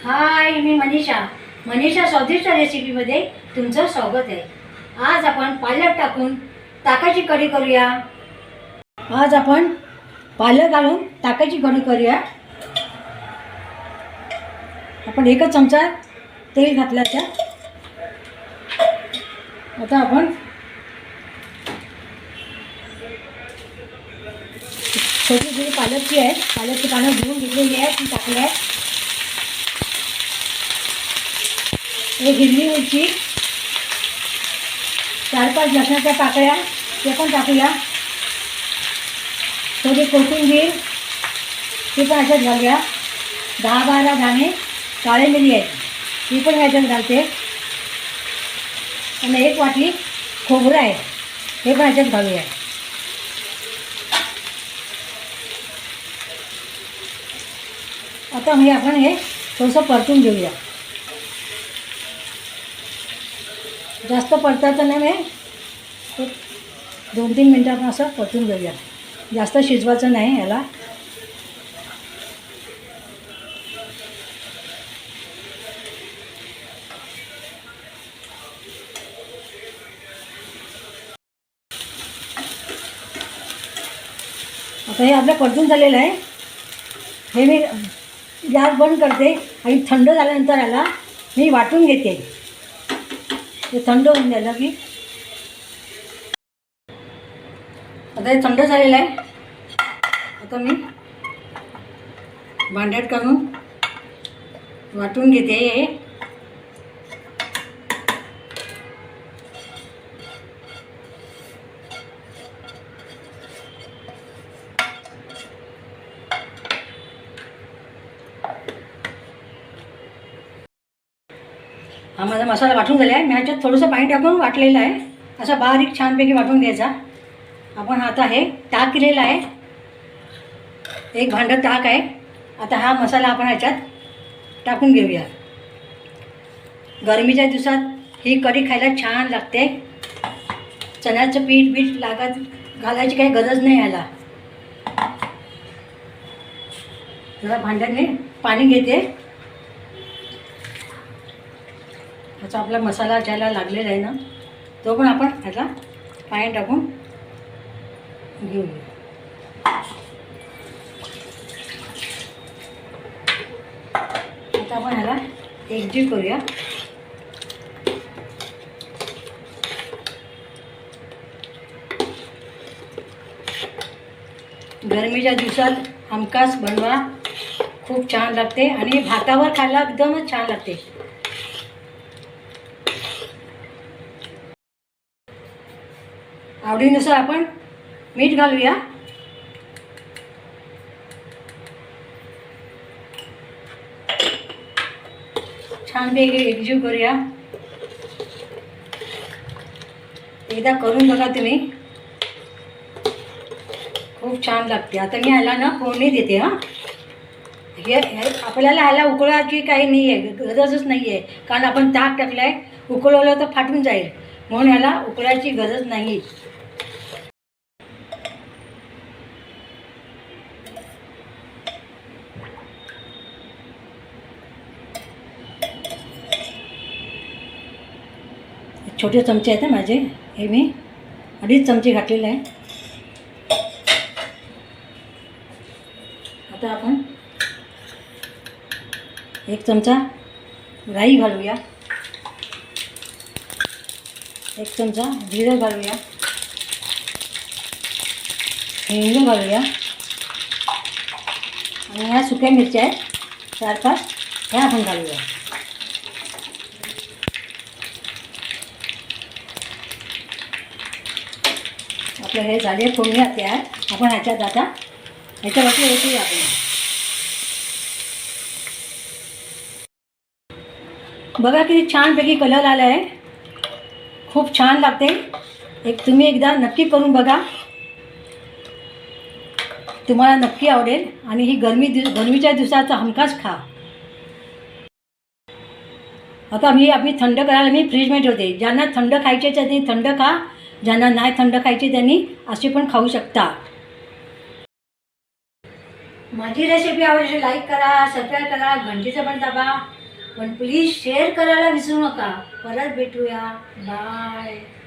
हाय, मी मनीषा स्वादिष्ट रेसिपीमध्ये तुमचं स्वागत आहे। आज आपण पालक टाकून ताकाची कढी करूया। आज आपण पालक घालून ताकाची कढी करूया। आपण 1 चमचा तेल घातलं त्यात। आता आपण छोटी पालकची आहे, पालकची पानं धुवून घेतलेली आहे, ती टाकली आहे। एक हिरवी मिरची, 4-5 लसणाच्या पाकळ्या ते पण टाकूया। थोडी कोथिंबीर ती पण ह्याच्यात घालूया। 10-12 दाणे काळे मिरी आहेत, ती पण ह्याच्यात घालते। आणि 1 वाटी खोबरं आहे, हे पण ह्याच्यात घालूया। आता आपण हे थोडंसं परतून घेऊया। जास्त परतायचं नाही, 2-3 मिनटं आपण असं परतून घेऊया। जास्त शिजवायचं नाही याला। आता हे आपलं परतून झालेलं आहे। हे मी गॅस बंद करते आणि थंड झाल्यानंतर याला मी वाटून घेते। ते थंड होऊन झालं की आता हे थंड झालेलं आहे। आता मी भांड्यात काढून वाटून घेते। हे हा माझा मसाला वाटून झाला आहे। मी ह्याच्यात थोडंसं पाणी टाकून वाटलेलं आहे, असा बारीक छानपैकी वाटून घ्यायचा। आपण आता हे ताक केलेलं आहे, 1 भांडं ताक आहे। आता हा मसाला आपण ह्याच्यात टाकून घेऊया। गरमीच्या दिवसात ही कढी खायला छान लागते। चण्याचं पीठ घालायची काही गरज नाही याला। जरा भांड्याने पाणी घेते, ह्याचा आपला मसाला ज्याला लागलेला आहे ना, तो पण आपण ह्याला पाणी टाकून घेऊया। आता आपण ह्याला एकजीव करूया। गरमीच्या दिवसात हमखास बनवा, खूप छान लागते आणि भातावर खायला एकदमच छान लागते। आवडीनुसार आपण मीठ घालूया। छानपैकी एकजीव करूया। एकदा करून बघा तुम्ही, खूप छान लागते। आता मी ह्याला ना फोडणी देते। हे आपल्याला ह्याला उकळायची काही नाही आहे, गरजच नाही आहे, कारण आपण ताक टाकलं आहे। उकळवलं तर फाटून जाईल, म्हणून ह्याला उकळायची गरज नाही। छोटे चमचे आहेत माझे, हे मी 2.5 चमचे घातलेले आहे। आता आपण 1 चमचा राई घालूया, 1 चमचा जिरं घालूया, हिंग घालूया, आणि ह्या सुक्या मिरच्या आहेत 4-5, ह्या आपण घालूया। आपलं हे झाले फोडणी तयार। आपण ह्याच्यात आता ह्याच्यावरती ओतूया आपण। बघा किती छानपैकी कलर आला आहे, खूप छान लागते। तुम्ही एकदा नक्की करून बघा, तुम्हाला नक्की आवडेल। आणि ही गरमीच्या दिवसाचा हमखास खा। आता आम्ही थंड करायला मी फ्रीजमध्ये ठेवते। ज्यांना थंड खायचे त्यांनी थंड खा, ज्यांना नाही थंड खायची त्यांनी असे पण खाऊ शकता। माझी रेसिपी आवडली लाईक करा, सबस्क्राईब करा, घंटीचं पण दाबा, पण प्लीज शेअर करायला विसरू नका. परत भेटूया. बाय.